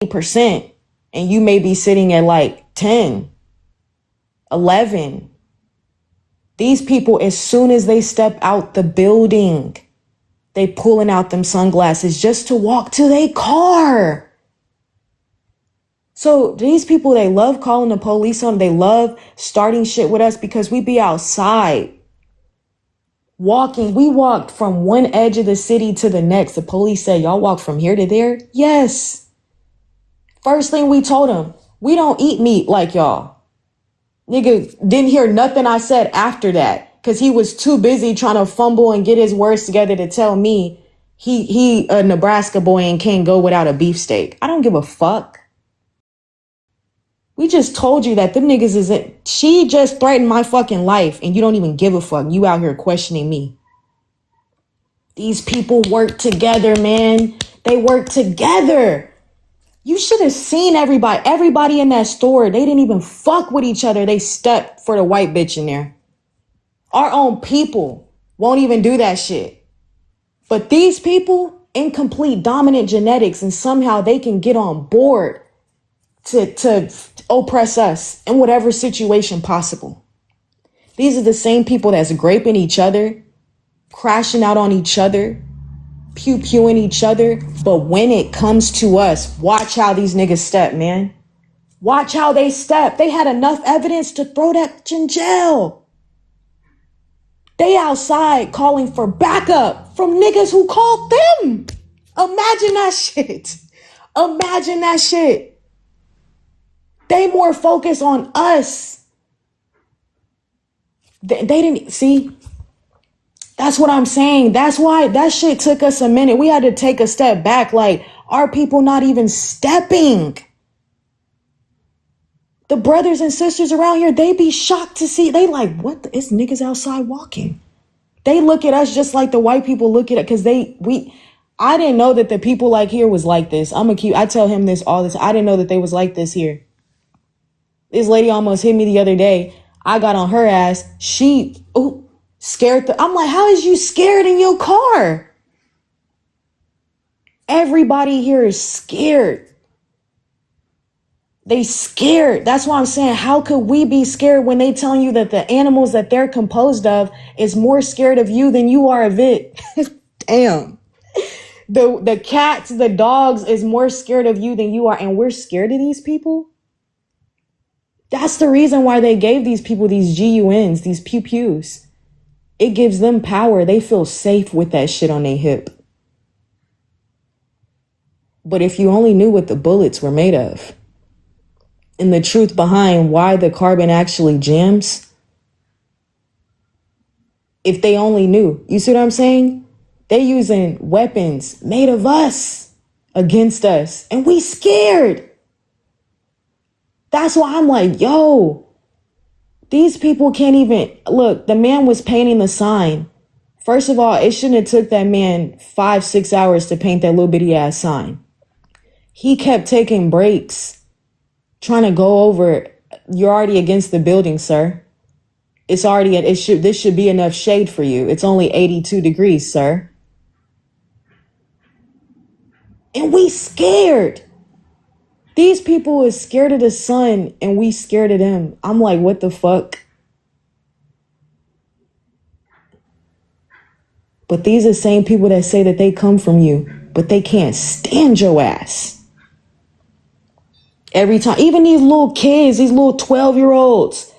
20%, and you may be sitting at like 10, 11. These people, as soon as they step out the building, they pulling out them sunglasses just to walk to their car. So these people, they love calling the police on them. They love starting shit with us because we be outside walking. We walked from one edge of the city to the next. The police said, y'all walk from here to there? Yes. First thing we told them, we don't eat meat like y'all. Nigga didn't hear nothing I said after that because he was too busy trying to fumble and get his words together to tell me he a Nebraska boy and can't go without a beefsteak. I don't give a fuck. We just told you that them niggas isn't. She just threatened my fucking life and you don't even give a fuck. You out here questioning me. These people work together, man. They work together. You should have seen everybody in that store. They didn't even fuck with each other. They stepped for the white bitch in there. Our own people won't even do that shit. But these people, incomplete dominant genetics, and somehow they can get on board to oppress us in whatever situation possible. These are the same people that's graping each other, crashing out on each other, pew-pewing each other. But when it comes to us, watch how these niggas step, man. Watch how they step. They had enough evidence to throw that in jail. They outside calling for backup from niggas who called them. Imagine that shit. Imagine that shit. They more focused on us. They didn't see. That's what I'm saying. That's why that shit took us a minute. We had to take a step back. Like, are people not even stepping? The brothers and sisters around here, they be shocked to see. They like, what? It's niggas outside walking. They look at us just like the white people look at it. Cause I didn't know that the people like here was like this. I tell him this all this. I didn't know that they was like this here. This lady almost hit me the other day. I got on her ass. Scared. I'm like, how is you scared in your car? Everybody here is scared. They scared. That's why I'm saying, how could we be scared when they telling you that the animals that they're composed of is more scared of you than you are of it? Damn. The cats, the dogs is more scared of you than you are. And we're scared of these people. That's the reason why they gave these people these GUNs, these pew-pews. It gives them power. They feel safe with that shit on their hip. But if you only knew what the bullets were made of and the truth behind why the carbon actually jams, if they only knew, you see what I'm saying? They using weapons made of us against us and we scared. That's why I'm like, yo, these people can't even look. The man was painting the sign. First of all, it shouldn't have took that man 5-6 hours to paint that little bitty ass sign. He kept taking breaks, trying to go over. You're already against the building, sir. This should be enough shade for you. It's only 82 degrees, sir. And we scared. These people is scared of the sun and we scared of them. I'm like, what the fuck? But these are the same people that say that they come from you, but they can't stand your ass. Every time, even these little kids, these little 12-year-olds,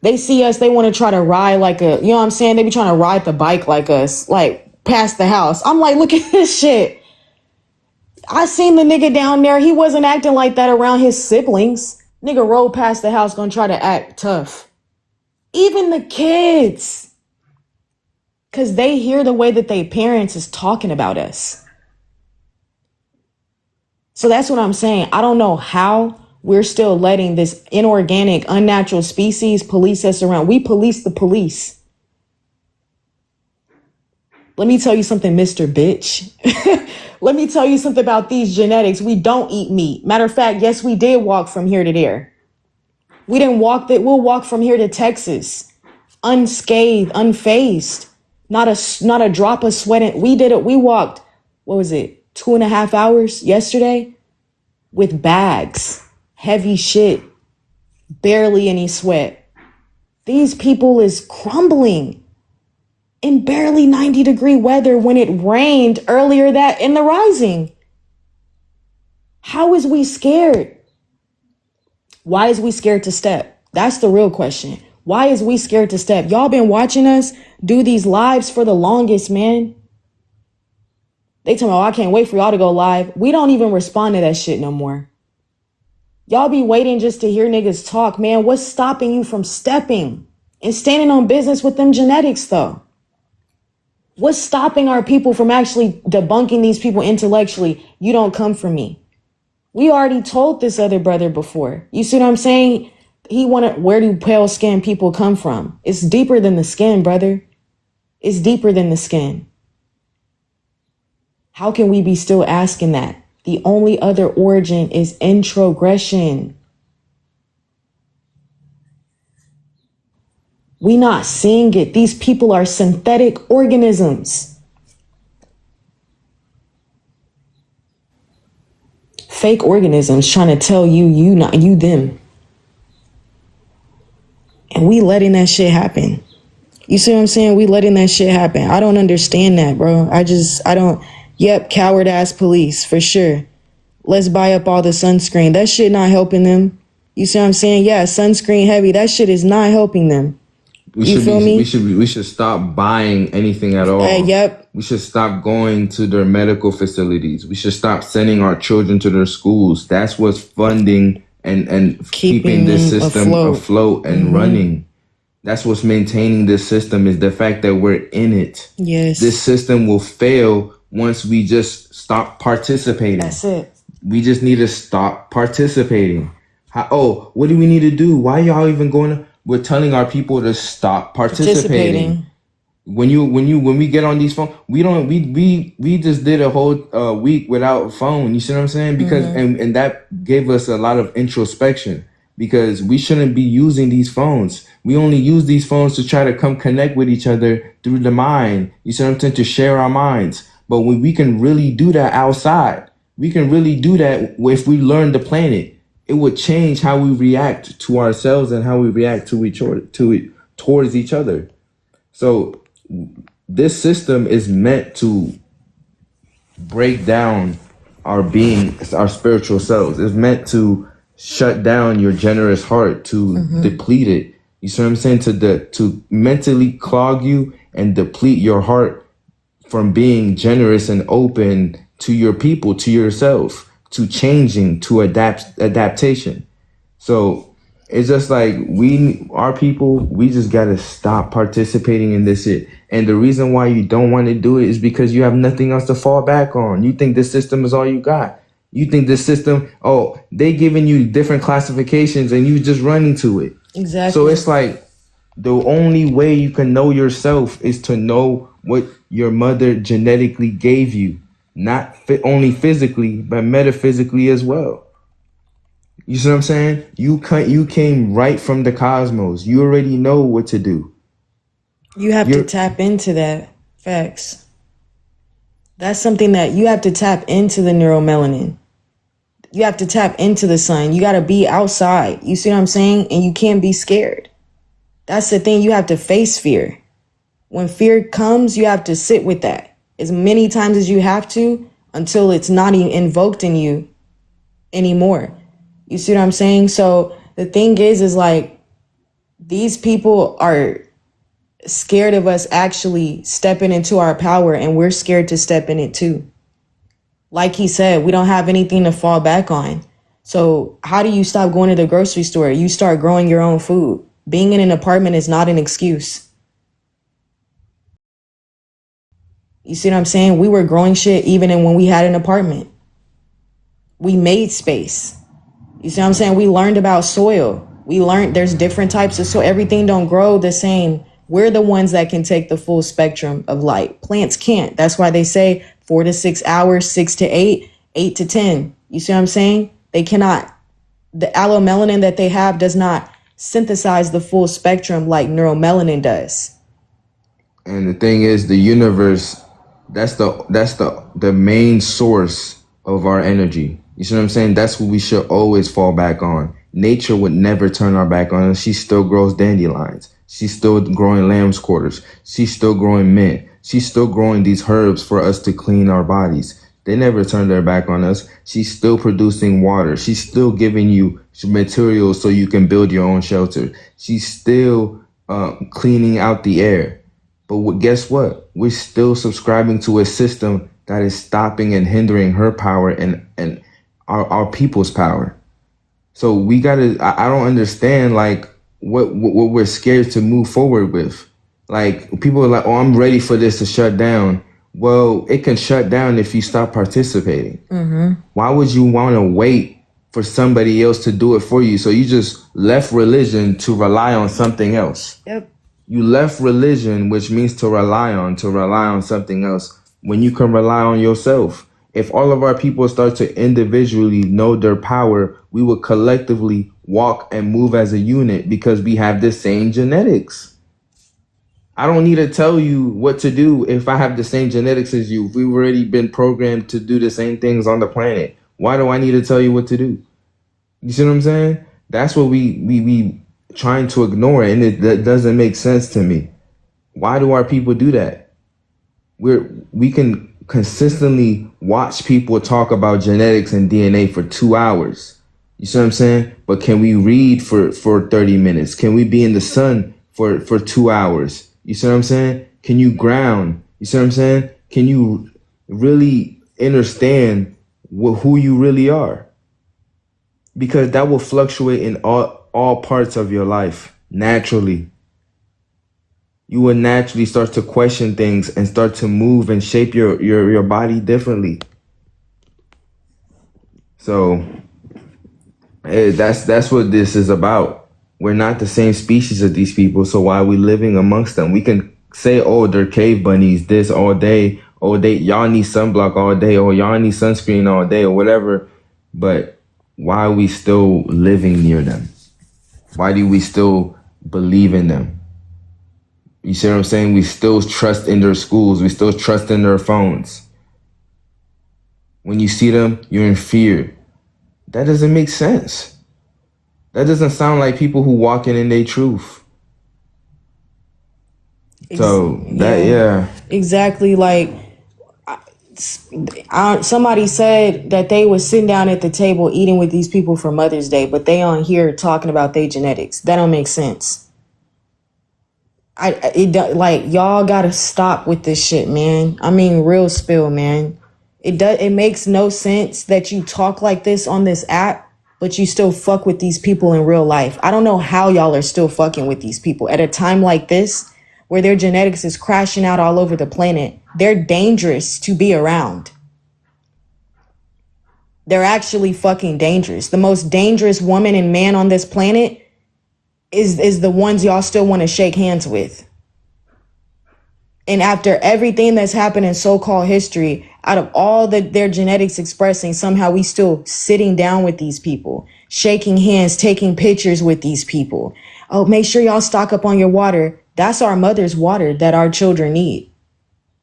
they see us, they want to try to ride like you know what I'm saying? They be trying to ride the bike like us, like past the house. I'm like, look at this shit. I seen the nigga down there. He wasn't acting like that around his siblings. Nigga rode past the house gonna try to act tough. Even the kids. Because they hear the way that their parents is talking about us. So that's what I'm saying. I don't know how we're still letting this inorganic, unnatural species police us around. We police the police. Let me tell you something, Mr. Bitch. Let me tell you something about these genetics. We don't eat meat. Matter of fact, yes, we did walk from here to there. We didn't walk that. We'll walk from here to Texas, unscathed, unfazed, not a drop of sweat. We did it. We walked, what was it, 2.5 hours yesterday? with bags, heavy shit, barely any sweat. These people is crumbling in barely 90-degree weather when it rained earlier that in the rising. How is we scared? Why is we scared to step? That's the real question. Why is we scared to step? Y'all been watching us do these lives for the longest, man. They tell me, oh, I can't wait for y'all to go live. We don't even respond to that shit no more. Y'all be waiting just to hear niggas talk, man. What's stopping you from stepping and standing on business with them genetics, though? What's stopping our people from actually debunking these people intellectually? You don't come for me. We already told this other brother before. You see what I'm saying? He wanted, where do pale skin people come from? It's deeper than the skin, brother. It's deeper than the skin. How can we be still asking that? The only other origin is introgression. We not seeing it. These people are synthetic organisms. Fake organisms trying to tell you, you not you, them. And we letting that shit happen. You see what I'm saying? We letting that shit happen. I don't understand that, bro. I don't. Yep, coward ass police, for sure. Let's buy up all the sunscreen. That shit not helping them. You see what I'm saying? Yeah, sunscreen heavy. That shit is not helping them. You feel me? We should stop buying anything at all. Yep. We should stop going to their medical facilities. We should stop sending our children to their schools. That's what's funding and keeping this system afloat and running. That's what's maintaining this system, is the fact that we're in it. Yes. This system will fail once we just stop participating. That's it. We just need to stop participating. What do we need to do? Why y'all even going? We're telling our people to stop participating. When we get on these phones, we just did a whole week without a phone. You see what I'm saying? Because and that gave us a lot of introspection, because we shouldn't be using these phones. We only use these phones to try to come connect with each other through the mind. You see what I'm saying? To share our minds. But when we can really do that outside, we can really do that if we learn the planet. It would change how we react to ourselves and how we react towards each other. So this system is meant to break down our being, our spiritual selves. It's meant to shut down your generous heart, to deplete it. You see what I'm saying? To mentally clog you and deplete your heart from being generous and open to your people, to yourself, to changing, to adaptation. So it's just like our people, we just got to stop participating in this shit. And the reason why you don't want to do it is because you have nothing else to fall back on. You think this system is all you got. You think this system, they giving you different classifications and you just running to it. Exactly. So it's like the only way you can know yourself is to know what your mother genetically gave you. Not only physically, but metaphysically as well. You see what I'm saying? You came right from the cosmos. You already know what to do. You have to tap into that. Facts. That's something that you have to tap into, the neuromelanin. You have to tap into the sun. You got to be outside. You see what I'm saying? And you can't be scared. That's the thing. You have to face fear. When fear comes, you have to sit with that as many times as you have to until it's not even invoked in you anymore. You see what I'm saying? So the thing is like, these people are scared of us actually stepping into our power, and we're scared to step in it too. Like he said, we don't have anything to fall back on. So how do you stop going to the grocery store? You start growing your own food. Being in an apartment is not an excuse. You see what I'm saying? We were growing shit even when we had an apartment. We made space. You see what I'm saying? We learned about soil. We learned there's different types of soil. Everything don't grow the same. We're the ones that can take the full spectrum of light. Plants can't. That's why they say 4 to 6 hours, 6 to 8, 8 to 10. You see what I'm saying? They cannot. The allomelanin that they have does not synthesize the full spectrum like neuromelanin does. And the thing is, the universe, that's the main source of our energy. You see what I'm saying? That's what we should always fall back on. Nature would never turn our back on us. She still grows dandelions. She's still growing lamb's quarters. She's still growing mint. She's still growing these herbs for us to clean our bodies. They never turned their back on us. She's still producing water. She's still giving you materials so you can build your own shelter. She's still cleaning out the air. But guess what? We're still subscribing to a system that is stopping and hindering her power and our people's power. So we gotta. I don't understand like what we're scared to move forward with. Like people are like, oh, I'm ready for this to shut down. Well, it can shut down if you stop participating. Mm-hmm. Why would you want to wait for somebody else to do it for you? So you just left religion to rely on something else. Yep. You left religion, which means to rely on something else when you can rely on yourself. If all of our people start to individually know their power, we will collectively walk and move as a unit because we have the same genetics. I don't need to tell you what to do if I have the same genetics as you. If we've already been programmed to do the same things on the planet, why do I need to tell you what to do? You see what I'm saying? That's what we trying to ignore, and that doesn't make sense to me. Why do our people do that? We can consistently watch people talk about genetics and DNA for 2 hours. You see what I'm saying? But can we read for 30 minutes? Can we be in the sun for 2 hours? You see what I'm saying? Can you ground? You see what I'm saying? Can you really understand who you really are? Because that will fluctuate in all parts of your life naturally. You will naturally start to question things and start to move and shape your body differently. So that's what this is about. We're not the same species of these people, so why are we living amongst them? We can say, oh, they're cave bunnies, this all day. Oh, y'all need sunblock all day, or y'all need sunscreen all day, or whatever. But why are we still living near them? Why do we still believe in them? You see what I'm saying? We still trust in their schools. We still trust in their phones. When you see them, you're in fear. That doesn't make sense. That doesn't sound like people who walk in their truth. So yeah. Exactly. Like somebody said that they was sitting down at the table eating with these people for Mother's Day, but they on here talking about their genetics. That don't make sense. Y'all gotta stop with this shit, man. I mean, real spill, man. It makes no sense that you talk like this on this app, but you still fuck with these people in real life. I don't know how y'all are still fucking with these people at a time like this where their genetics is crashing out all over the planet. They're dangerous to be around. They're actually fucking dangerous. The most dangerous woman and man on this planet is the ones y'all still want to shake hands with. And after everything that's happened in so-called history, out of all their genetics expressing, somehow we still sitting down with these people, shaking hands, taking pictures with these people. Oh, make sure y'all stock up on your water. That's our mother's water that our children need.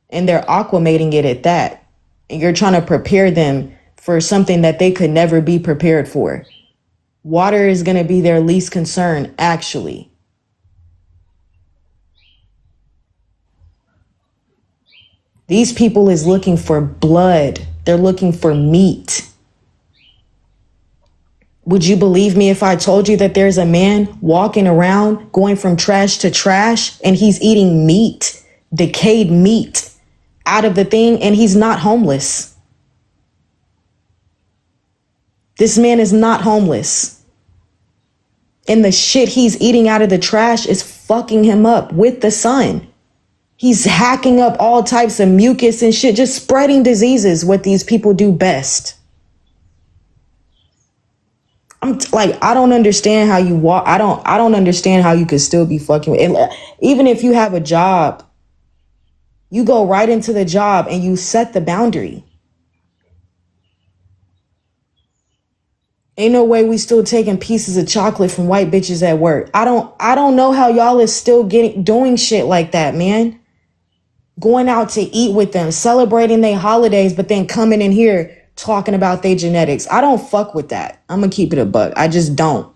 And they're aquamating it at that. And you're trying to prepare them for something that they could never be prepared for. Water is going to be their least concern, actually. These people is looking for blood. They're looking for meat. Would you believe me if I told you that there's a man walking around going from trash to trash and he's eating meat, decayed meat out of the thing, and he's not homeless? This man is not homeless. And the shit he's eating out of the trash is fucking him up with the sun. He's hacking up all types of mucus and shit, just spreading diseases, what these people do best. I don't understand how you walk. I don't understand how you could still be fucking with. Even if you have a job, you go right into the job and you set the boundary. Ain't no way we still taking pieces of chocolate from white bitches at work. I don't know how y'all is still doing shit like that, man. Going out to eat with them, celebrating their holidays, but then coming in here talking about their genetics. I don't fuck with that. I'm gonna keep it a buck. I just don't.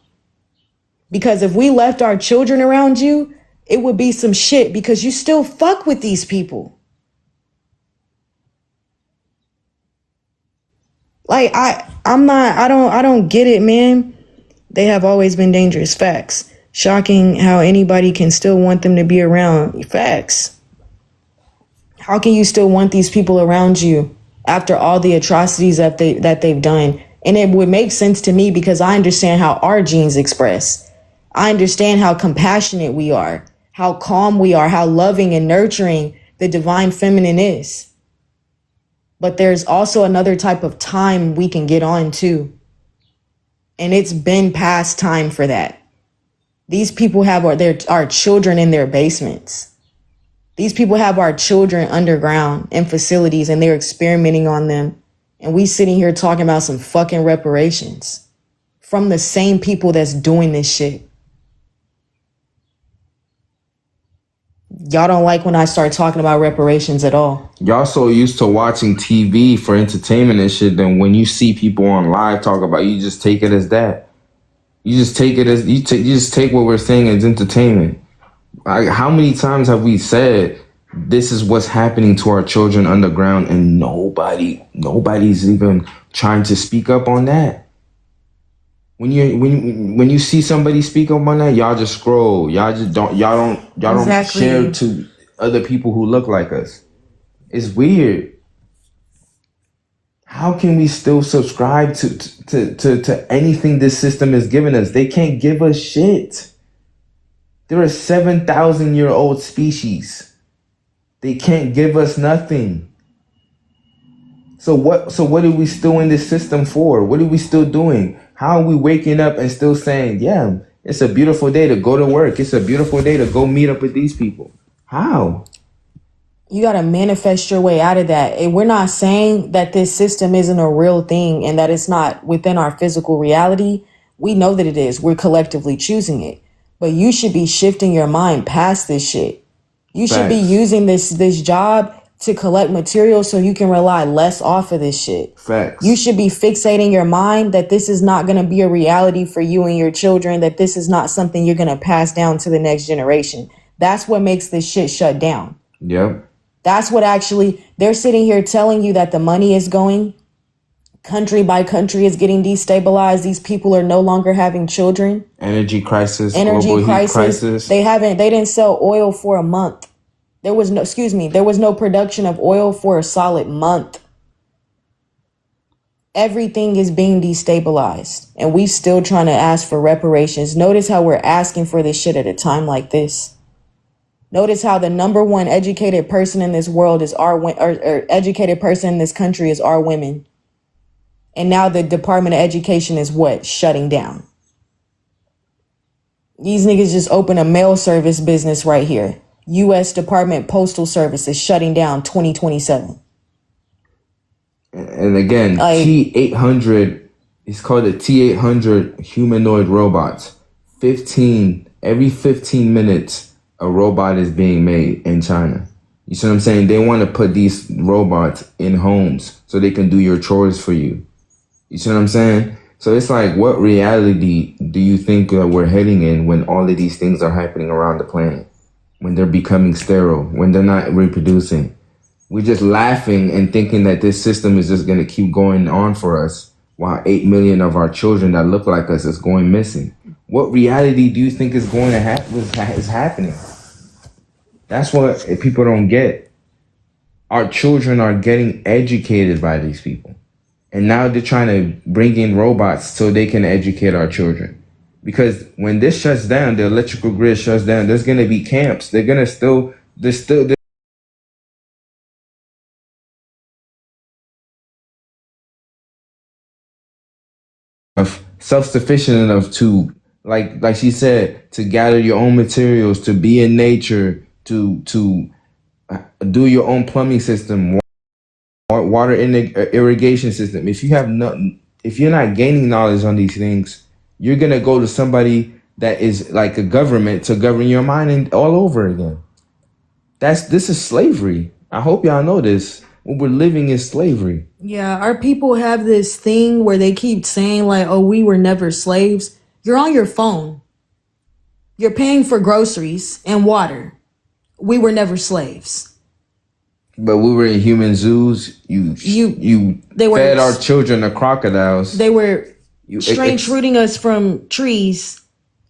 Because if we left our children around you, it would be some shit because you still fuck with these people. Like I don't get it, man. They have always been dangerous. Facts. Shocking how anybody can still want them to be around. Facts. How can you still want these people around you after all the atrocities that they've done? And it would make sense to me because I understand how our genes express. I understand how compassionate we are, how calm we are, how loving and nurturing the divine feminine is. But there's also another type of time we can get on too. And it's been past time for that. These people have our children in their basements. These people have our children underground in facilities and they're experimenting on them. And we sitting here talking about some fucking reparations from the same people that's doing this shit. Y'all don't like when I start talking about reparations at all. Y'all so used to watching TV for entertainment and shit, then when you see people on live talk about it, you just take it as that. You just take it as you just take what we're saying as entertainment. Like, how many times have we said this is what's happening to our children underground and nobody's even trying to speak up on that? When you see somebody speak up on that, y'all just scroll. Y'all don't share to other people who look like us. It's weird. How can we still subscribe to anything this system is giving us? They can't give us shit. They're a 7,000-year-old species. They can't give us nothing. So what are we still in this system for? What are we still doing? How are we waking up and still saying, yeah, it's a beautiful day to go to work. It's a beautiful day to go meet up with these people. How? You got to manifest your way out of that. And we're not saying that this system isn't a real thing and that it's not within our physical reality. We know that it is. We're collectively choosing it. But you should be shifting your mind past this shit. You should be using this job to collect material so you can rely less off of this shit. Facts. You should be fixating your mind that this is not going to be a reality for you and your children, that this is not something you're going to pass down to the next generation. That's what makes this shit shut down. Yep. That's what actually, they're sitting here telling you that the money is going. Country by country is getting destabilized. These people are no longer having children. Energy crisis. Global heat crisis. They didn't sell oil for a month. There was no production of oil for a solid month. Everything is being destabilized and we still trying to ask for reparations. Notice how we're asking for this shit at a time like this. Notice how the number one educated person in this world is educated person in this country is our women. And now the Department of Education is what? Shutting down. These niggas just opened a mail service business right here. U.S. Department Postal Service is shutting down 2027. And again, T800, it's called a T800 humanoid robots. Every 15 minutes, a robot is being made in China. You see what I'm saying? They want to put these robots in homes so they can do your chores for you. You see what I'm saying? So it's like, what reality do you think we're heading in when all of these things are happening around the planet? When they're becoming sterile, when they're not reproducing. We're just laughing and thinking that this system is just going to keep going on for us while 8 million of our children that look like us is going missing. What reality do you think is going to is happening? That's what people don't get. Our children are getting educated by these people. And now they're trying to bring in robots so they can educate our children. Because when this shuts down, the electrical grid shuts down, there's going to be camps. There's self-sufficient enough to, like she said, to gather your own materials, to be in nature, to do your own plumbing system, water irrigation system. If you're not gaining knowledge on these things, you're going to go to somebody that is like a government to govern your mind and all over again. This is slavery. I hope y'all know this. what we're living is slavery. Yeah, our people have this thing where they keep saying like, "Oh, we were never slaves." You're on your phone. You're paying for groceries and water. We were never slaves. But we were in human zoos. They fed our children to crocodiles. They were shooting us from trees.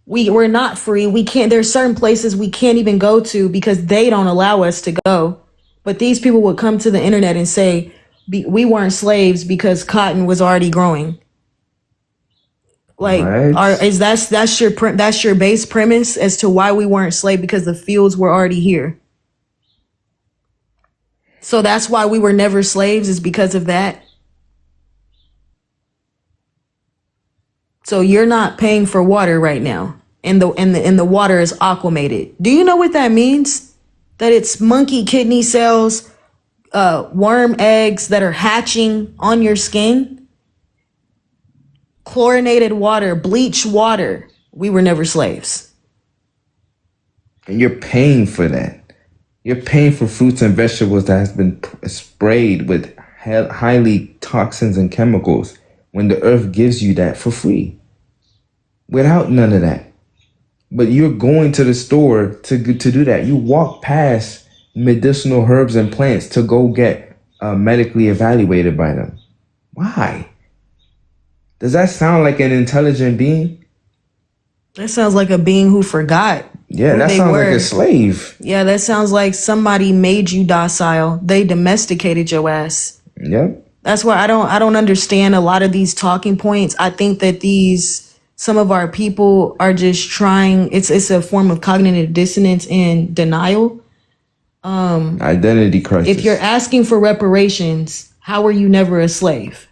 We're not free. We can't. There's certain places we can't even go to because they don't allow us to go. But these people would come to the internet and say we weren't slaves because cotton was already growing. Like, that's your base premise as to why we weren't slaves, because the fields were already here. So that's why we were never slaves, is because of that. So you're not paying for water right now, and the water is aquamated. Do you know what that means? That it's monkey kidney cells, worm eggs that are hatching on your skin. Chlorinated water, bleach water. We were never slaves. And you're paying for that. You're paying for fruits and vegetables that has been sprayed with highly toxins and chemicals when the earth gives you that for free. Without none of that. But you're going to the store to do that. You walk past medicinal herbs and plants to go get medically evaluated by them. Why? Does that sound like an intelligent being? That sounds like a being who forgot. Yeah, that sounds like a slave. Yeah, that sounds like somebody made you docile. They domesticated your ass. Yep. That's why I don't understand a lot of these talking points. I think that some of our people are just trying. It's a form of cognitive dissonance and denial. Identity crisis. If you're asking for reparations, how were you never a slave?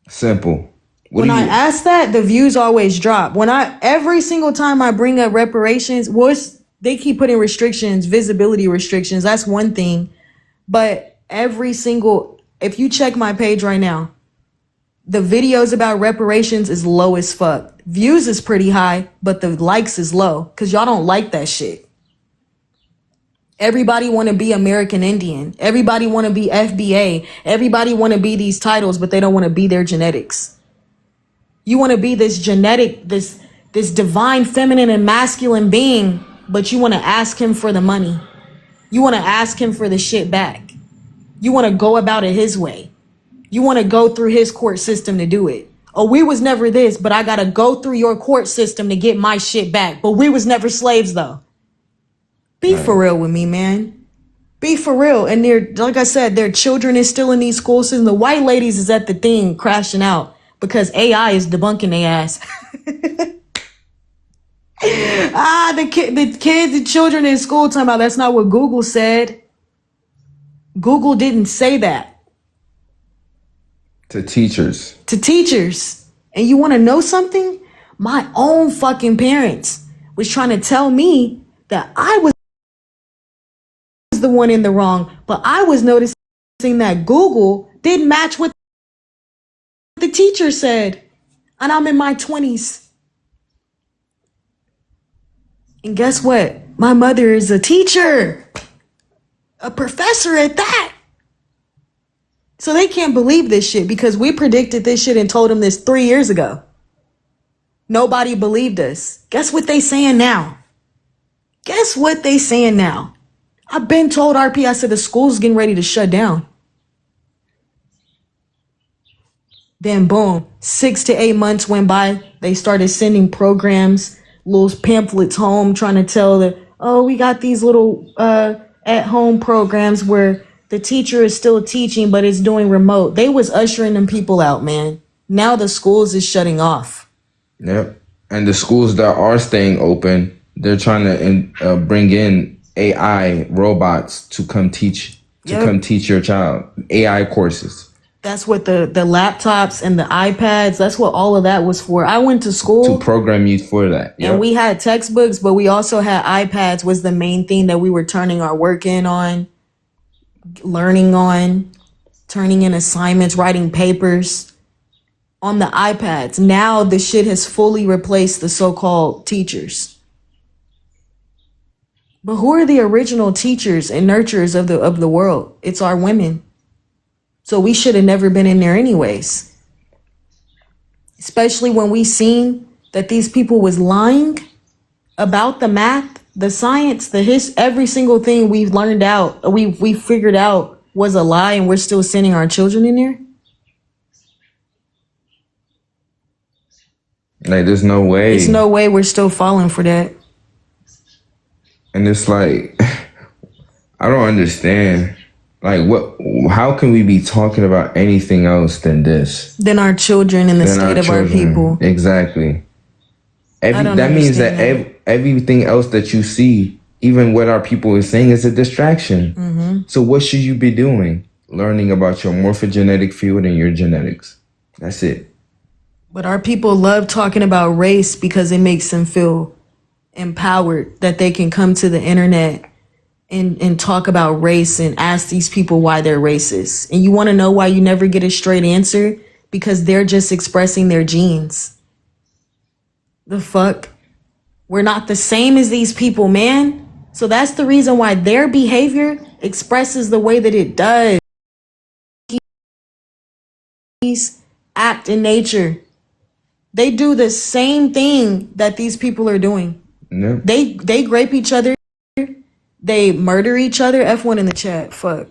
Simple. When I ask that, the views always drop. Every single time I bring up reparations, they keep putting restrictions, visibility restrictions. That's one thing. But if you check my page right now, the videos about reparations is low as fuck. Views is pretty high, but the likes is low because y'all don't like that shit. Everybody want to be American Indian. Everybody want to be FBA. Everybody want to be these titles, but they don't want to be their genetics. You want to be this genetic, this divine feminine and masculine being, but you want to ask him for the money. You want to ask him for the shit back. You want to go about it his way. You want to go through his court system to do it. Oh, we was never this, but I got to go through your court system to get my shit back. But we was never slaves, though. Be for real with me, man. Be for real. And like I said, their children is still in these schools. And the white ladies is at the thing crashing out because AI is debunking their ass. The children in school talking about that's not what Google said. Google didn't say that. To teachers. And you want to know something? My own fucking parents was trying to tell me that I was the one in the wrong, but I was noticing that Google didn't match what the teacher said, and I'm in my 20s. And guess what? My mother is a teacher, a professor at that. So they can't believe this shit because we predicted this shit and told them this 3 years ago. Nobody believed us. Guess what they saying now? I've been told RP, I said the school's getting ready to shut down. Then boom, 6 to 8 months went by. They started sending programs, little pamphlets home trying to tell we got these little at-home programs where the teacher is still teaching, but it's doing remote. They was ushering them people out, man. Now the schools is shutting off. Yep. And the schools that are staying open, they're trying to bring in AI robots to come teach your child. AI courses. That's what the laptops and the iPads, that's what all of that was for. I went to school to program you for that. Yep. And we had textbooks, but we also had iPads was the main thing that we were turning our work in on, learning on, turning in assignments, writing papers on the iPads. Now the shit has fully replaced the so-called teachers. But who are the original teachers and nurturers of the world? It's our women. So we should have never been in there anyways. Especially when we seen that these people was lying about the math, the science, every single thing we've learned out, we figured out was a lie, and we're still sending our children in there. Like, there's no way. There's no way we're still falling for that. And it's like, I don't understand. Like, how can we be talking about anything else than this? Than our children and the state of our people. Exactly. That means that everything else that you see, even what our people is saying, is a distraction. Mm-hmm. So what should you be doing? Learning about your morphogenetic field and your genetics. That's it. But our people love talking about race because it makes them feel empowered that they can come to the internet and talk about race and ask these people why they're racist. And you want to know why you never get a straight answer? Because they're just expressing their genes. The fuck? We're not the same as these people, man. So that's the reason why their behavior expresses the way that it does. Act in nature. They do the same thing that these people are doing. Yeah. They grape each other. They murder each other. F1 in the chat. Fuck.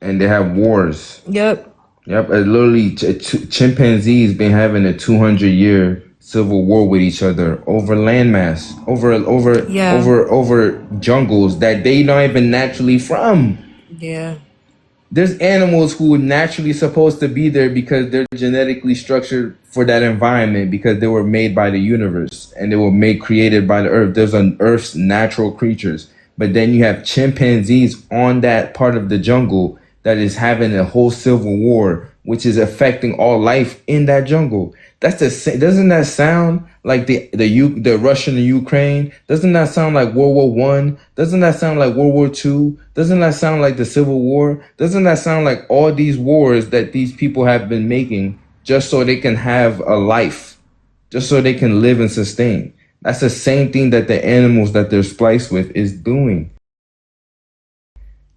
And they have wars. Yep. Literally, chimpanzees been having a 200-year civil war with each other over landmass, over jungles that they not even naturally from. Yeah. There's animals who are naturally supposed to be there because they're genetically structured for that environment, because they were made by the universe and they were created by the earth. There's an earth's natural creatures. But then you have chimpanzees on that part of the jungle that is having a whole civil war, which is affecting all life in that jungle. That's the same. Doesn't that sound like the Russian and Ukraine? Doesn't that sound like World War I? Doesn't that sound like World War II? Doesn't that sound like the Civil War? Doesn't that sound like all these wars that these people have been making just so they can have a life, just so they can live and sustain? That's the same thing that the animals that they're spliced with is doing.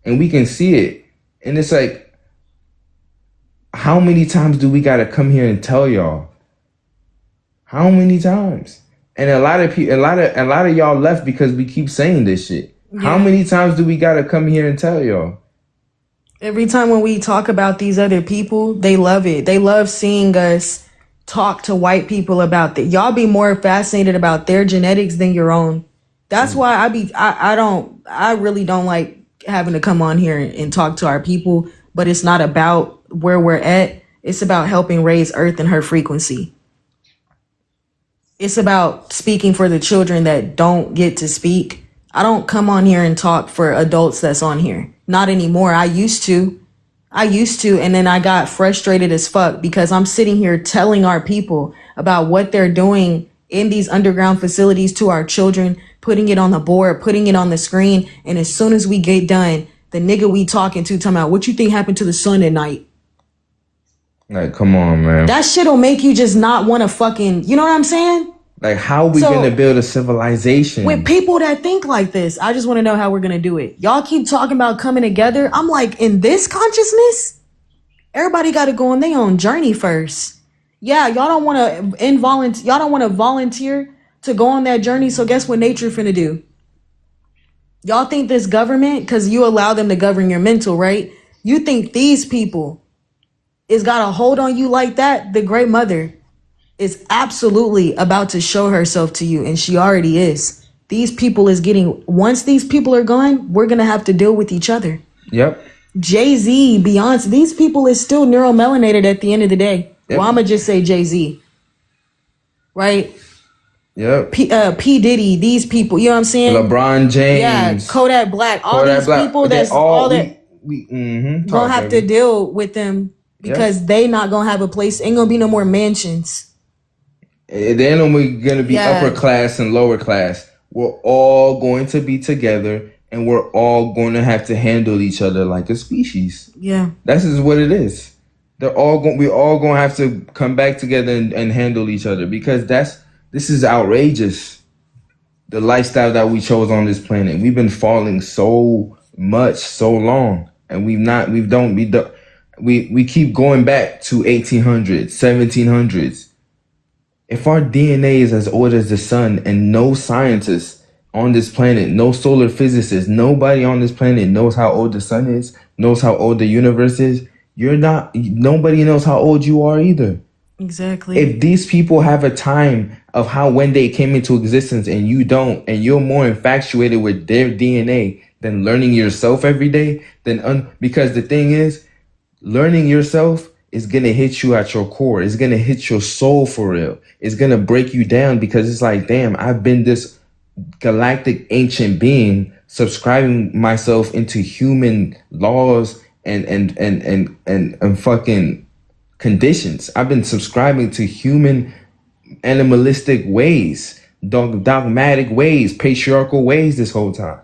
And we can see it. And it's like, how many times do we got to come here and tell y'all? How many times? And a lot of y'all left because we keep saying this shit. Yeah. How many times do we got to come here and tell y'all? Every time when we talk about these other people, they love it. They love seeing us talk to white people about that. Y'all be more fascinated about their genetics than your own. That's why I really don't like having to come on here and talk to our people, but it's not about where we're at. It's about helping raise Earth and her frequency. It's about speaking for the children that don't get to speak. I don't come on here and talk for adults that's on here. Not anymore. I used to. And then I got frustrated as fuck because I'm sitting here telling our people about what they're doing in these underground facilities to our children, putting it on the board, putting it on the screen. And as soon as we get done, the nigga we talking about, what you think happened to the sun at night? Like, come on, man. That shit'll make you just not want to fucking, you know what I'm saying? Like, how are we going to build a civilization? With people that think like this, I just want to know how we're going to do it. Y'all keep talking about coming together. I'm like, in this consciousness, everybody got to go on their own journey first. Yeah, y'all don't want to volunteer to go on that journey. So guess what nature finna do? Y'all think this government, because you allow them to govern your mental, right? You think these people is got a hold on you like that? The great mother is absolutely about to show herself to you, and she already is. These people once these people are gone, we're gonna have to deal with each other. Yep. Jay-Z, Beyonce, these people is still neuromelanated at the end of the day. Yep. Well, I'm gonna just say Jay-Z, right? Yep. P Diddy, these people, you know what I'm saying? LeBron James, yeah, Kodak Black, all these people. That's all that we gonna have to deal with them because they not gonna have a place. Ain't gonna be no more mansions. Then we're going to be upper class and lower class. We're all going to be together, and we're all going to have to handle each other like a species. Yeah. That's just what it is. We're all going to have to come back together and handle each other, because this is outrageous. The lifestyle that we chose on this planet. We've been falling so much, so long, and We keep going back to 1800s, 1700s. If our DNA is as old as the sun and no scientists on this planet, no solar physicists, nobody on this planet knows how old the sun is, knows how old the universe is, nobody knows how old you are either. Exactly. If these people have a time of when they came into existence and you don't, and you're more infatuated with their DNA than learning yourself every day, because the thing is, learning yourself is going to hit you at your core. It's going to hit your soul for real. It's going to break you down because it's like, damn, I've been this galactic ancient being subscribing myself into human laws and fucking conditions. I've been subscribing to human animalistic ways, dogmatic ways, patriarchal ways this whole time.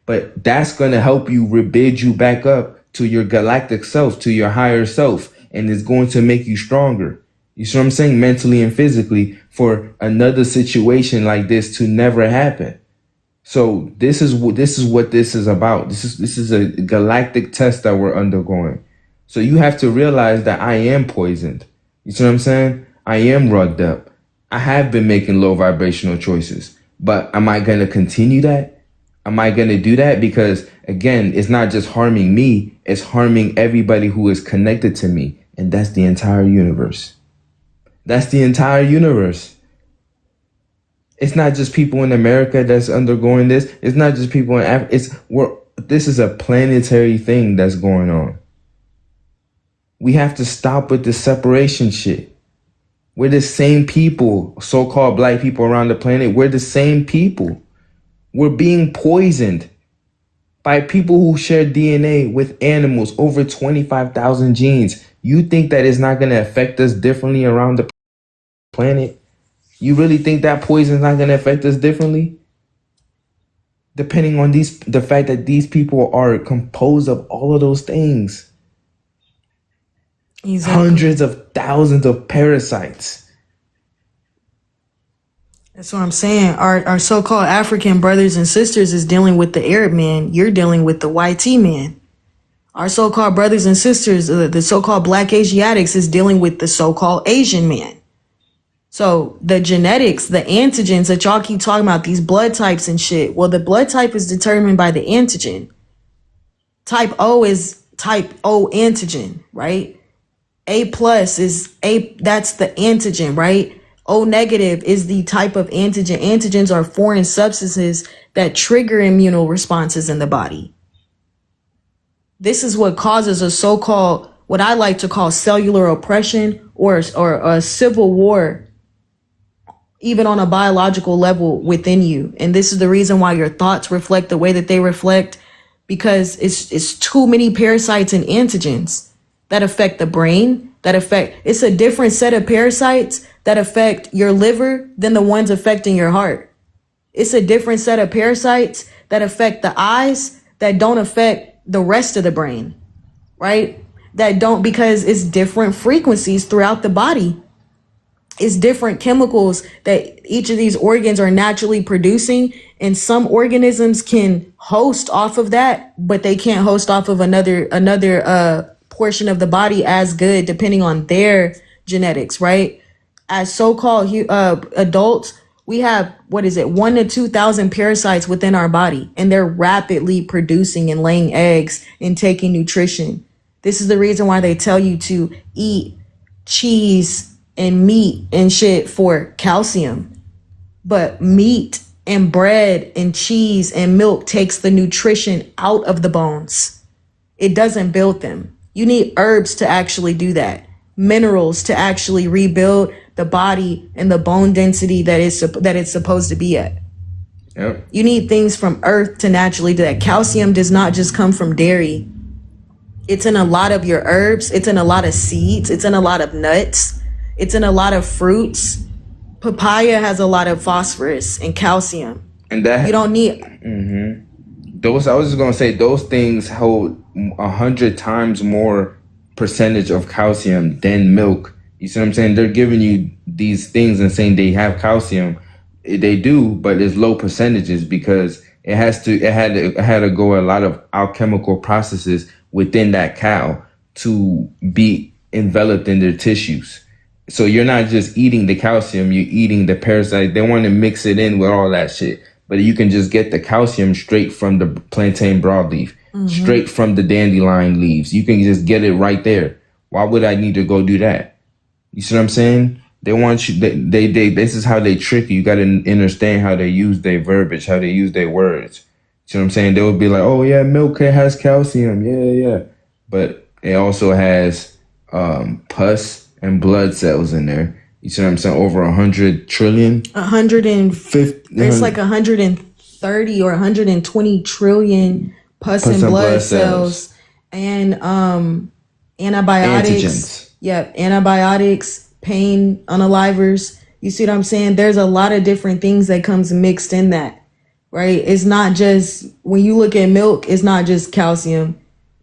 But that's going to help you rebid you back up to your galactic self, to your higher self, and it's going to make you stronger. You see what I'm saying? Mentally and physically, for another situation like this to never happen. So this is what this is about. This is a galactic test that we're undergoing. So you have to realize that I am poisoned. You see what I'm saying? I am rugged up. I have been making low vibrational choices. But am I going to continue that? Am I going to do that? Because again, it's not just harming me, it's harming everybody who is connected to me. And that's the entire universe. That's the entire universe. It's not just people in America that's undergoing this. It's not just people in Africa. This is a planetary thing that's going on. We have to stop with the separation shit. We're the same people, so-called black people around the planet. We're the same people. We're being poisoned by people who share DNA with animals, over 25,000 genes. You think that it's not going to affect us differently around the planet? You really think that poison is not going to affect us differently? Depending on the fact that these people are composed of all of those things. Exactly. Hundreds of thousands of parasites. That's what I'm saying. Our so-called African brothers and sisters is dealing with the Arab man. You're dealing with the YT man. Our so-called brothers and sisters, the so-called Black Asiatics, is dealing with the so-called Asian man. So the genetics, the antigens that y'all keep talking about, these blood types and shit. Well, the blood type is determined by the antigen. Type O is type O antigen, right? A plus is that's the antigen, right? O negative is the type of antigen. Antigens are foreign substances that trigger immune responses in the body. This is what causes a so-called, what I like to call cellular oppression or a civil war, even on a biological level within you. And this is the reason why your thoughts reflect the way that they reflect, because it's too many parasites and antigens that affect the brain, it's a different set of parasites that affect your liver than the ones affecting your heart. It's a different set of parasites that affect the eyes that don't affect the rest of the brain, right? Because it's different frequencies throughout the body. It's different chemicals that each of these organs are naturally producing. And some organisms can host off of that, but they can't host off of another portion of the body as good, depending on their genetics, right? As so-called adults, we have, 1,000 to 2,000 parasites within our body, and they're rapidly producing and laying eggs and taking nutrition. This is the reason why they tell you to eat cheese and meat and shit for calcium. But meat and bread and cheese and milk takes the nutrition out of the bones. It doesn't build them. You need herbs to actually do that. Minerals to actually rebuild the body and the bone density that it's supposed to be at. Yep. You need things from earth to naturally do that. Calcium does not just come from dairy. It's in a lot of your herbs. It's in a lot of seeds. It's in a lot of nuts. It's in a lot of fruits. Papaya has a lot of phosphorus and calcium. And that you don't need. Mm-hmm. I was just gonna say those things hold 100 times more percentage of calcium than milk. You see what I'm saying? They're giving you these things and saying they have calcium. They do, but it's low percentages because it had to go a lot of alchemical processes within that cow to be enveloped in their tissues. So you're not just eating the calcium, you're eating the parasite. They want to mix it in with all that shit. But you can just get the calcium straight from the plantain broadleaf, straight from the dandelion leaves. You can just get it right there. Why would I need to go do that? You see what I'm saying? They want you, they this is how they trick you. You got to understand how they use their verbiage, how they use their words. You know what I'm saying? They would be like, oh yeah, milk has calcium. Yeah. But it also has pus and blood cells in there. You see what I'm saying? Over 100 trillion? 150. There's like 130 or 120 trillion pus and blood cells. And antibiotics. Antigens. Yep, antibiotics, pain, unalivers. You see what I'm saying? There's a lot of different things that comes mixed in that. Right? It's not just, when you look at milk, it's not just calcium.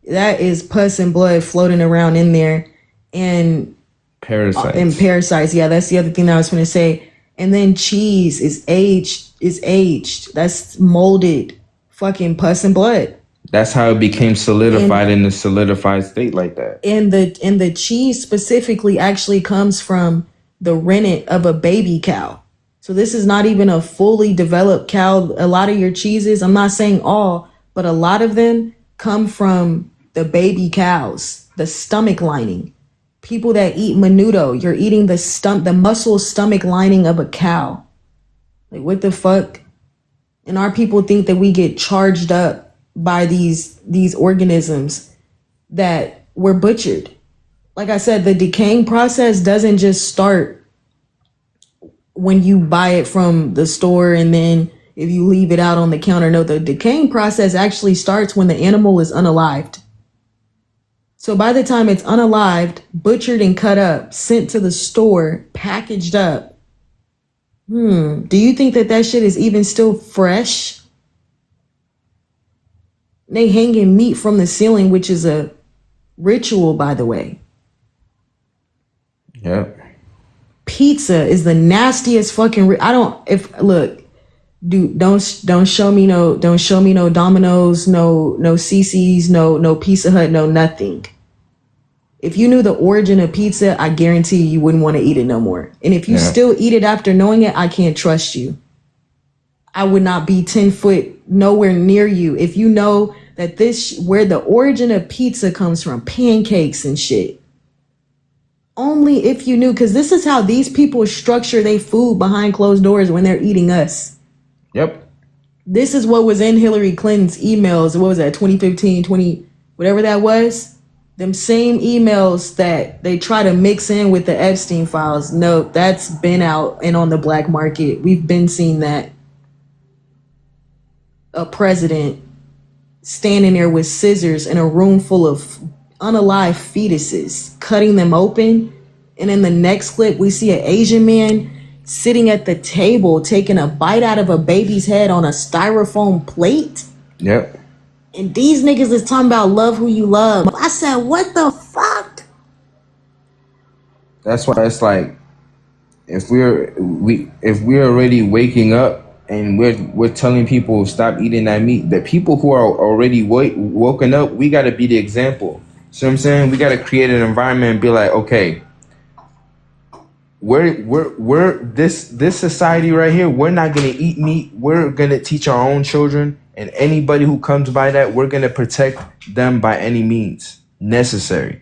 That is pus and blood floating around in there. And parasites. Yeah, that's the other thing that I was going to say. And then cheese is aged. That's molded fucking pus and blood. That's how it became solidified in the solidified state like that. And the cheese specifically actually comes from the rennet of a baby cow. So this is not even a fully developed cow. A lot of your cheeses, I'm not saying all, but a lot of them come from the baby cows, the stomach lining. People that eat menudo, you're eating the muscle stomach lining of a cow. Like, what the fuck? And our people think that we get charged up by these organisms that were butchered. Like I said, the decaying process doesn't just start when you buy it from the store and then if you leave it out on the counter. No, the decaying process actually starts when the animal is unalived. So by the time it's unalived, butchered and cut up, sent to the store, packaged up, do you think that shit is even still fresh? They hanging meat from the ceiling, which is a ritual, by the way. Yep. Pizza is the nastiest fucking. Don't show me no Domino's, no CC's, no Pizza Hut, no nothing. If you knew the origin of pizza, I guarantee you wouldn't want to eat it no more. And if you still eat it after knowing it, I can't trust you. I would not be 10 foot nowhere near you if you know that where the origin of pizza comes from, pancakes and shit. Only if you knew, because this is how these people structure their food behind closed doors when they're eating us. Yep. This is what was in Hillary Clinton's emails. What was that, 2015, whatever that was? Them same emails that they try to mix in with the Epstein files. No, that's been out and on the black market. We've been seeing that. A president standing there with scissors in a room full of unalive fetuses, cutting them open. And in the next clip, we see an Asian man sitting at the table, taking a bite out of a baby's head on a styrofoam plate. Yep. And these niggas is talking about love who you love. I said, what the fuck? That's why it's like, if we're already waking up and we're telling people stop eating that meat, the people who are already woken up, we got to be the example. See what I'm saying? We got to create an environment and be like, okay, we're this society right here. We're not gonna eat meat. We're gonna teach our own children, and anybody who comes by that, we're gonna protect them by any means necessary.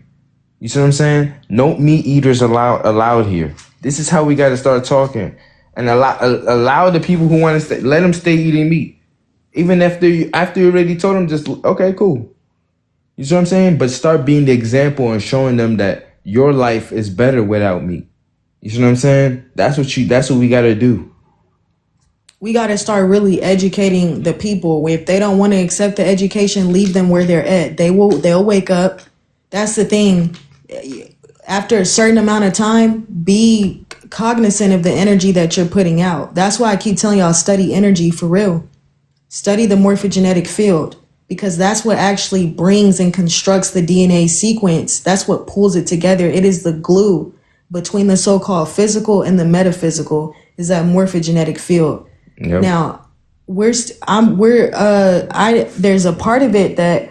You see what I'm saying? No meat eaters allowed here. This is how we got to start talking, and allow the people who want to stay. Let them stay eating meat, even after you already told them. Just okay, cool. You see what I'm saying? But start being the example and showing them that your life is better without meat. You see what I'm saying? That's what we got to do. We got to start really educating the people. If they don't want to accept the education, leave them where they're at. They'll wake up. That's the thing. After a certain amount of time, be cognizant of the energy that you're putting out. That's why I keep telling y'all, study energy for real. Study the morphogenetic field, because that's what actually brings and constructs the DNA sequence. That's what pulls it together. It is the glue between the so-called physical and the metaphysical, is that morphogenetic field. Yep. Now, there's a part of it that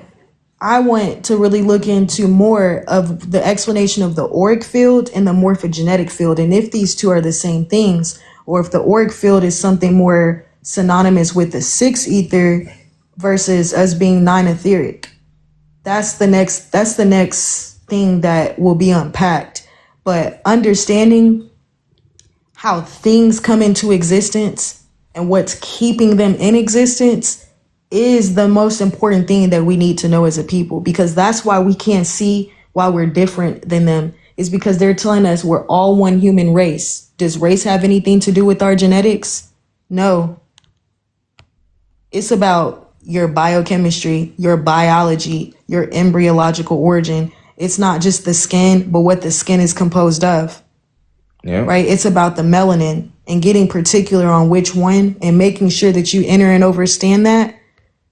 I want to really look into more of the explanation of the auric field and the morphogenetic field, and if these two are the same things, or if the auric field is something more synonymous with the 6 ether versus us being 9 etheric. That's the next thing that will be unpacked. But understanding how things come into existence and what's keeping them in existence is the most important thing that we need to know as a people, because that's why we can't see why we're different than them, is because they're telling us we're all one human race. Does race have anything to do with our genetics? No. It's about your biochemistry, your biology, your embryological origin. It's not just the skin, but what the skin is composed of. Yeah. Right? It's about the melanin, and getting particular on which one and making sure that you enter and understand that.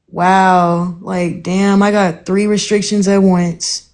Wow, like, damn, I got 3 restrictions at once.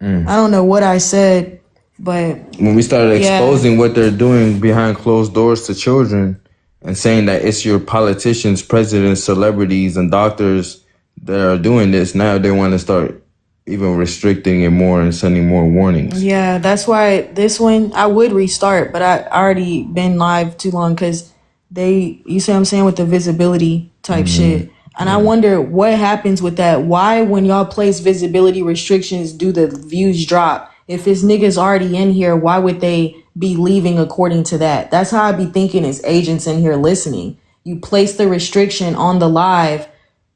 I don't know what I said, but when we started exposing what they're doing behind closed doors to children and saying that it's your politicians, presidents, celebrities, and doctors that are doing this, now they want to start even restricting it more and sending more warnings. Yeah, that's why this one, I would restart, but I already been live too long because you see what I'm saying, with the visibility type shit. And I wonder what happens with that. Why, when y'all place visibility restrictions, do the views drop? If it's niggas already in here, why would they be leaving according to that? That's how I be thinking as agents in here listening. You place the restriction on the live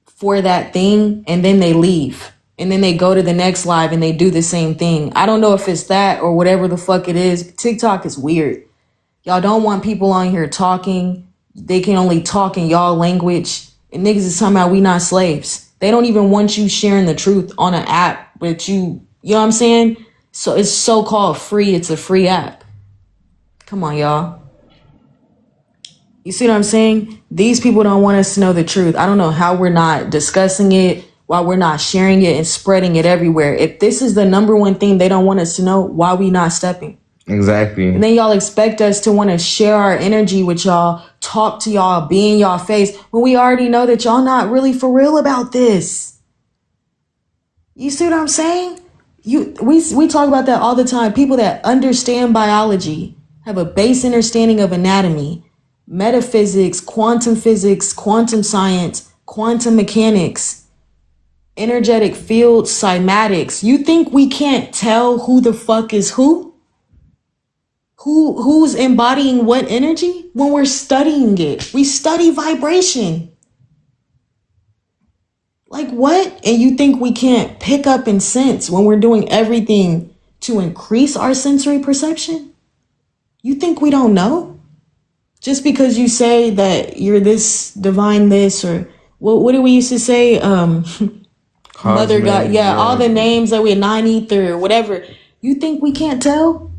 for that thing, and then they leave. And then they go to the next live and they do the same thing. I don't know if it's that or whatever the fuck it is. TikTok is weird. Y'all don't want people on here talking. They can only talk in y'all language. And niggas is talking about we not slaves. They don't even want you sharing the truth on an app, but you know what I'm saying? So it's so-called free. It's a free app. Come on, y'all. You see what I'm saying? These people don't want us to know the truth. I don't know how we're not discussing it, why we're not sharing it and spreading it everywhere. If this is the number one thing they don't want us to know, why we not stepping? Exactly. And then y'all expect us to want to share our energy with y'all, talk to y'all, be in y'all face, when we already know that y'all not really for real about this. You see what I'm saying? We talk about that all the time. People that understand biology, have a base understanding of anatomy, metaphysics, quantum science, quantum mechanics, energetic field, cymatics. You think we can't tell who the fuck is who? Who's embodying what energy? When we're studying it, we study vibration. Like what? And you think we can't pick up and sense when we're doing everything to increase our sensory perception? You think we don't know? Just because you say that you're this divine this, or what do we used to say? Mother God, yeah, all the names that we're 9 ether or whatever. You think we can't tell?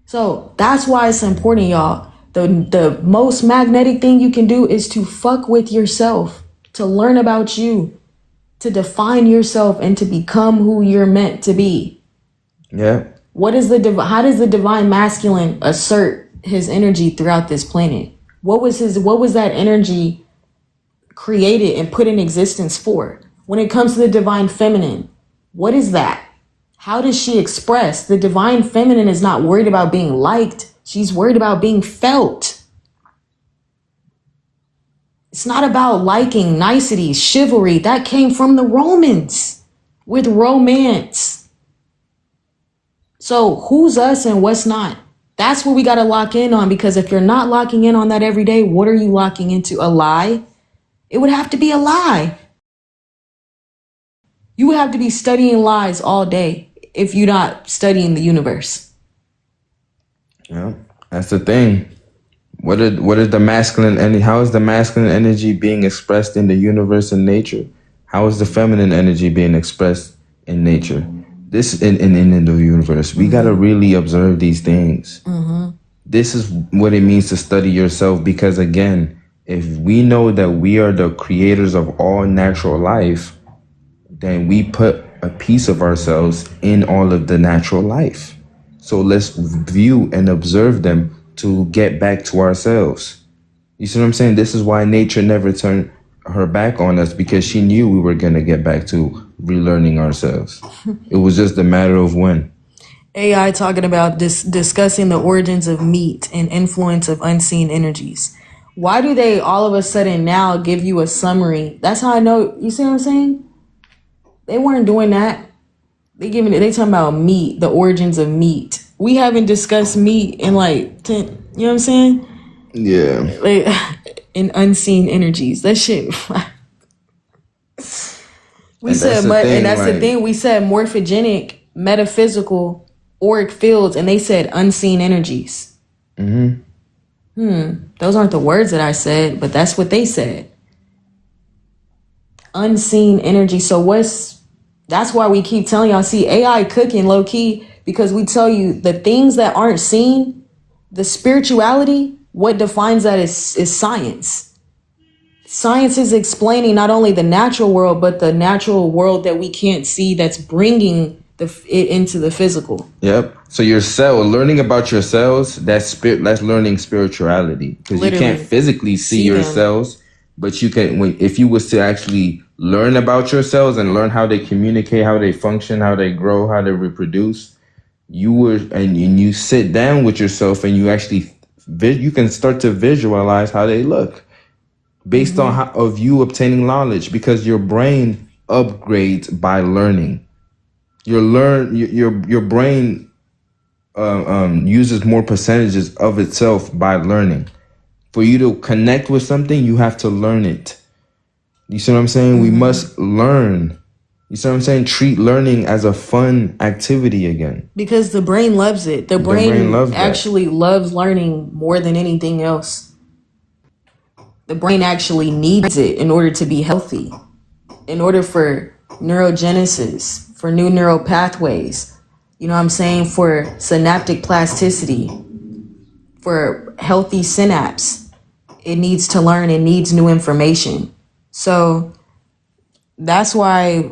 So that's why it's important, y'all. The most magnetic thing you can do is to fuck with yourself, to learn about you, to define yourself, and to become who you're meant to be. Yeah. How does the divine masculine assert his energy throughout this planet? What was that energy created and put in existence for? When it comes to the divine feminine, what is that? How does she express? The divine feminine is not worried about being liked. She's worried about being felt. It's not about liking, niceties, chivalry. That came from the Romans with romance. So who's us and what's not? That's what we got to lock in on, because if you're not locking in on that every day, what are you locking into? A lie? It would have to be a lie. You would have to be studying lies all day if you're not studying the universe. Yeah, that's the thing. What is the masculine energy? How is the masculine energy being expressed in the universe and nature? How is the feminine energy being expressed in nature? This in the universe. We gotta really observe these things. This is what it means to study yourself, because again, if we know that we are the creators of all natural life, then we put a piece of ourselves in all of the natural life. So let's view and observe them to get back to ourselves. You see what I'm saying? This is why nature never her back on us because she knew we were gonna get back to relearning ourselves. It was just a matter of when. AI talking about discussing the origins of meat and influence of unseen energies. Why do they all of a sudden now give you a summary? That's how I know. You see what I'm saying? They weren't doing that. They talking about meat, the origins of meat. We haven't discussed meat in like 10. You know what I'm saying? Yeah. Like in unseen energies. That shit. We said, and that's the thing. We said morphogenic, metaphysical, auric fields, and they said unseen energies. Those aren't the words that I said, but that's what they said. Unseen energy. So that's why we keep telling y'all, see, AI cooking low key, because we tell you the things that aren't seen, the spirituality, what defines that is science. Science is explaining not only the natural world, but the natural world that we can't see that's bringing it into the physical. Yep. So your cell, learning about your cells, that's learning spirituality, because you can't physically see your cells, but you can. If you was to actually learn about your cells and learn how they communicate, how they function, how they grow, how they reproduce, and you sit down with yourself and you actually you can start to visualize how they look based on of you obtaining knowledge, because your brain upgrades by learning. Your brain uses more percentages of itself by learning. For you to connect with something, you have to learn it. You see what I'm saying? We must learn. You see what I'm saying? Treat learning as a fun activity again. Because the brain loves it. The brain actually loves learning more than anything else. The brain actually needs it in order to be healthy, in order for neurogenesis, for new neural pathways, you know what I'm saying, for synaptic plasticity, for healthy synapse. It needs to learn, it needs new information. So that's why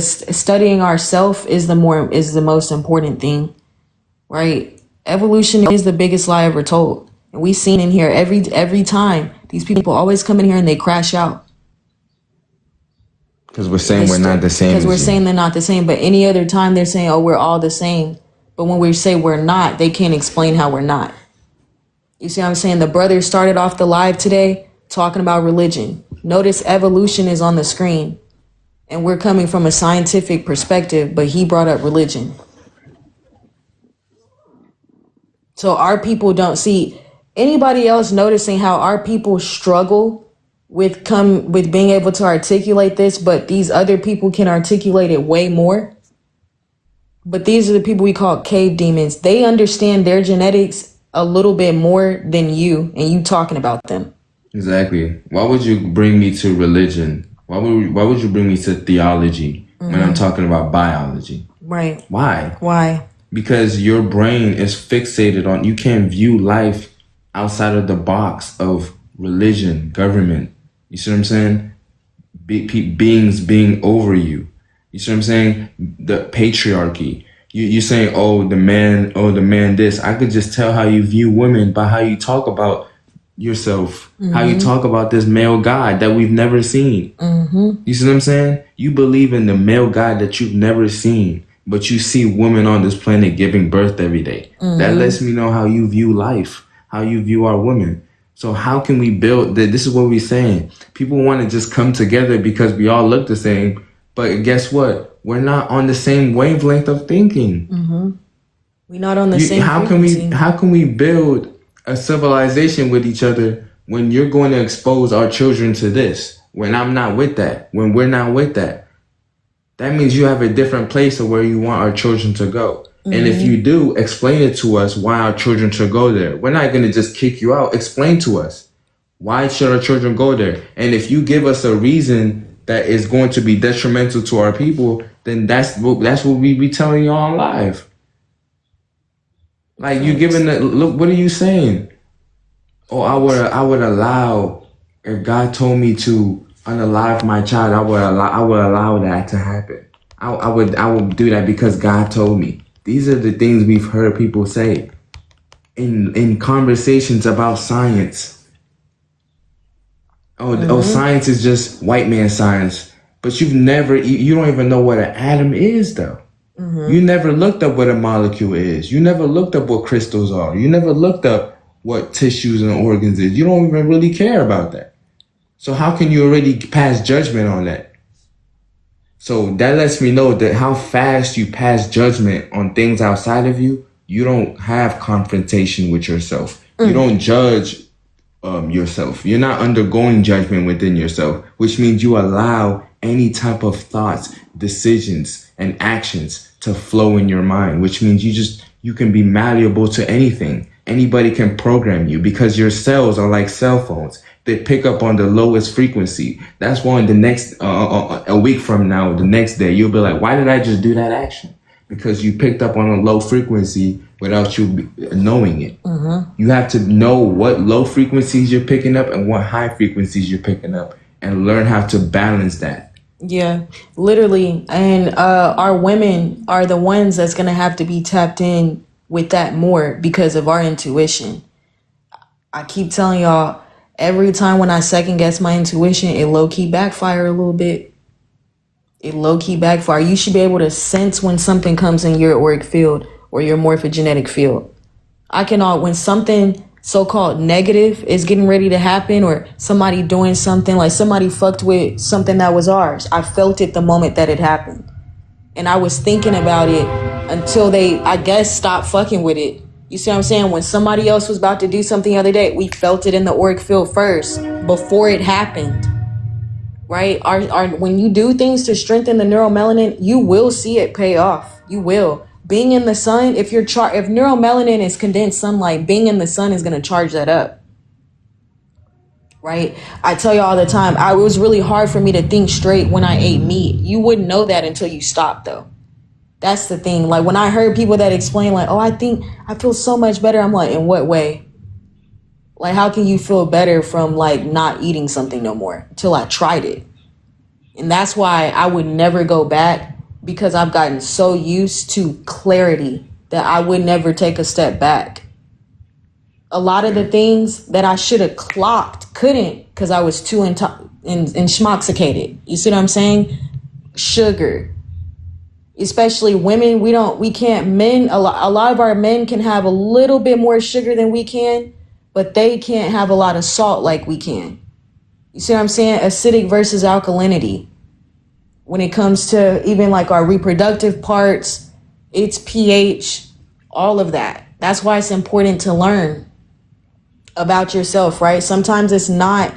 studying ourself is the most important thing, right? Evolution is the biggest lie ever told. And we've seen in here every time these people always come in here and they crash out. Because we're saying we're not the same. Because we're saying they're not the same. But any other time they're saying, oh, we're all the same. But when we say we're not, they can't explain how we're not. You see what I'm saying? The brother started off the live today talking about religion. Notice evolution is on the screen. And we're coming from a scientific perspective, but he brought up religion. So our people don't see anybody else noticing how our people struggle with being able to articulate this, but these other people can articulate it way more. But these are the people we call cave demons. They understand their genetics a little bit more than you, and you talking about them. Exactly. Why would you bring me to religion? Why would you bring me to theology when I'm talking about biology? Right. Why? Because your brain is fixated on, you can't view life outside of the box of religion, government. You see what I'm saying? Beings being over you. You see what I'm saying? The patriarchy. You're saying, oh, the man this. I could just tell how you view women by how you talk about yourself, how you talk about this male God that we've never seen. You see what I'm saying? You believe in the male God that you've never seen, but you see women on this planet giving birth every day. That lets me know how you view life, how you view our women. So how can we build that? This is what we're saying. People want to just come together because we all look the same. But guess what? We're not on the same wavelength of thinking. We're not on the same frequency. How can we build a civilization with each other when you're going to expose our children to this? When I'm not with that, when we're not with that, that means you have a different place of where you want our children to go. And if you do, explain it to us why our children should go there. We're not going to just kick you out. Explain to us, why should our children go there? And if you give us a reason that is going to be detrimental to our people, then that's what we be telling you on live. Like, you giving the look, what are you saying? Oh, I would allow, if God told me to unalive my child, I would allow that to happen. I would do that because God told me. These are the things we've heard people say in conversations about science. Oh, science is just white man science. But you don't even know what an atom is, though. You never looked up what a molecule is. You never looked up what crystals are. You never looked up what tissues and organs is. You don't even really care about that. So how can you already pass judgment on that? So that lets me know that how fast you pass judgment on things outside of you, you don't have confrontation with yourself. You don't judge yourself. You're not undergoing judgment within yourself, which means you allow any type of thoughts, decisions, and actions to flow in your mind, which means you can be malleable to anything. Anybody can program you because your cells are like cell phones. They pick up on the lowest frequency. That's why the next, a week from now, the next day, you'll be like, why did I just do that action? Because you picked up on a low frequency without you knowing it. You have to know what low frequencies you're picking up and what high frequencies you're picking up and learn how to balance that. Yeah, literally. And our women are the ones that's going to have to be tapped in with that more because of our intuition. I keep telling y'all, every time when I second guess my intuition, it low-key backfire a little bit. It low-key backfire. You should be able to sense when something comes in your auric field or your morphogenetic field. When something so-called negative is getting ready to happen, or somebody doing something, like somebody fucked with something that was ours, I felt it the moment that it happened. And I was thinking about it until they, I guess, stopped fucking with it. You see what I'm saying? When somebody else was about to do something the other day, we felt it in the auric field first before it happened. Right? When you do things to strengthen the neuromelanin, you will see it pay off. You will. Being in the sun, if neuromelanin is condensed sunlight, being in the sun is going to charge that up. Right? I tell you all the time, it was really hard for me to think straight when I ate meat. You wouldn't know that until you stop, though. That's the thing. Like, when I heard people that explain, like, oh, I think I feel so much better. I'm like, in what way? Like, how can you feel better from, like, not eating something no more until I tried it? And that's why I would never go back, because I've gotten so used to clarity that I would never take a step back. A lot of the things that I should have clocked couldn't, because I was too intoxicated. You see what I'm saying? Sugar. Especially women, men, a lot of our men can have a little bit more sugar than we can, but they can't have a lot of salt like we can. You see what I'm saying? Acidic versus alkalinity. When it comes to even like our reproductive parts, it's pH, all of that. That's why it's important to learn about yourself, right? Sometimes it's not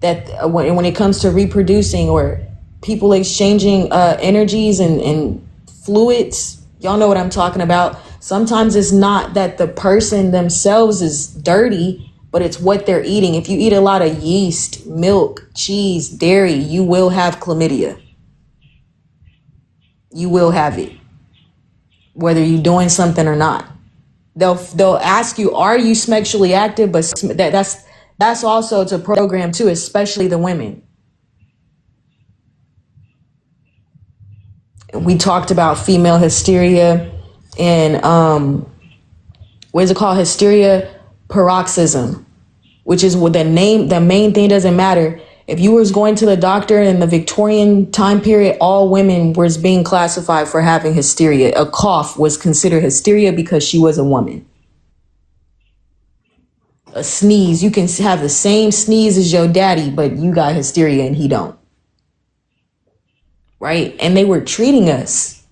that when it comes to reproducing or people exchanging energies and fluids, y'all know what I'm talking about. Sometimes it's not that the person themselves is dirty, but it's what they're eating. If you eat a lot of yeast, milk, cheese, dairy, you will have chlamydia. You will have it, whether you're doing something or not. They'll ask you, are you sexually active? But that's also to program too, especially the women. We talked about female hysteria and what is it called? Hysteria paroxysm, which is what the main thing doesn't matter. If you was going to the doctor in the Victorian time period, all women was being classified for having hysteria. A cough was considered hysteria because she was a woman. A sneeze, you can have the same sneeze as your daddy, but you got hysteria and he don't. Right? And they were treating us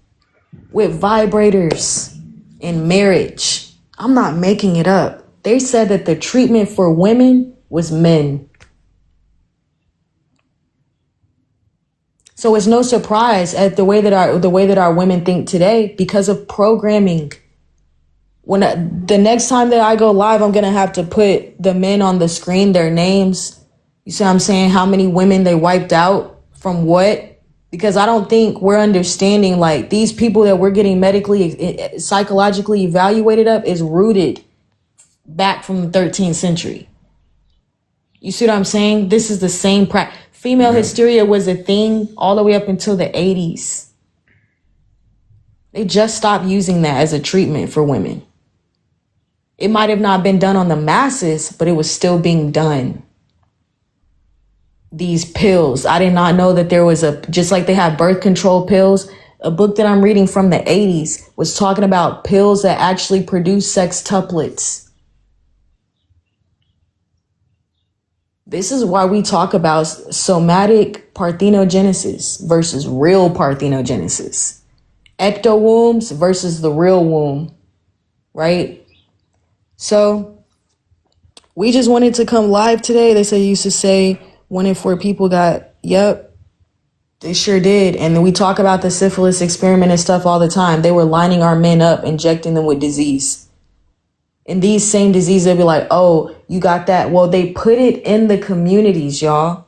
with vibrators in marriage. I'm not making it up. They said that the treatment for women was men. So it's no surprise at the way that our women think today because of programming. The next time that I go live, I'm gonna have to put the men on the screen, their names. You see what I'm saying? How many women they wiped out from what? Because I don't think we're understanding, like, these people that we're getting medically, psychologically evaluated up is rooted back from the 13th century. You see what I'm saying? This is the same practice. Female hysteria was a thing all the way up until the 80s. They just stopped using that as a treatment for women. It might have not been done on the masses, but it was still being done. these pills. I did not know that there was just like they have birth control pills. A book that I'm reading from the 80s was talking about pills that actually produce sextuplets. This is why we talk about somatic parthenogenesis versus real parthenogenesis. Ectowombs versus the real womb, right? So we just wanted to come live today. They say you used to say 1 in 4 people got, yep, they sure did. And then we talk about the syphilis experiment and stuff all the time. They were lining our men up, injecting them with disease. And these same diseases, they'll be like, oh, you got that. Well, they put it in the communities, y'all.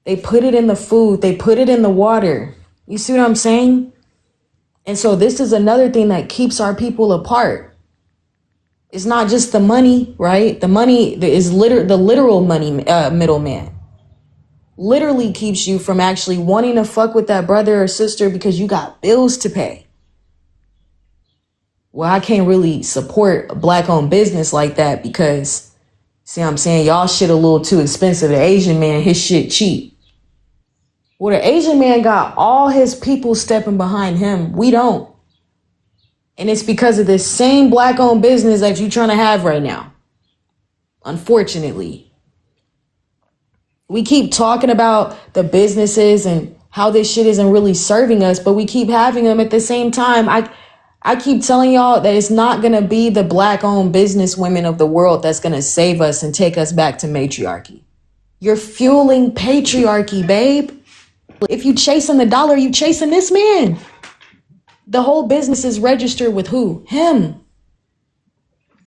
They put it in the food. They put it in the water. You see what I'm saying? And so this is another thing that keeps our people apart. It's not just the money, right? The money is the literal money middleman. Literally keeps you from actually wanting to fuck with that brother or sister because you got bills to pay. Well, I can't really support a black-owned business like that because, see what I'm saying, y'all shit a little too expensive. The Asian man, his shit cheap. Well, the Asian man got all his people stepping behind him. We don't. And it's because of this same black-owned business that you're trying to have right now. Unfortunately. We keep talking about the businesses and how this shit isn't really serving us, but we keep having them at the same time. I keep telling y'all that it's not going to be the black-owned business women of the world that's going to save us and take us back to matriarchy. You're fueling patriarchy, babe. If you chasing the dollar, you chasing this man. The whole business is registered with who? Him.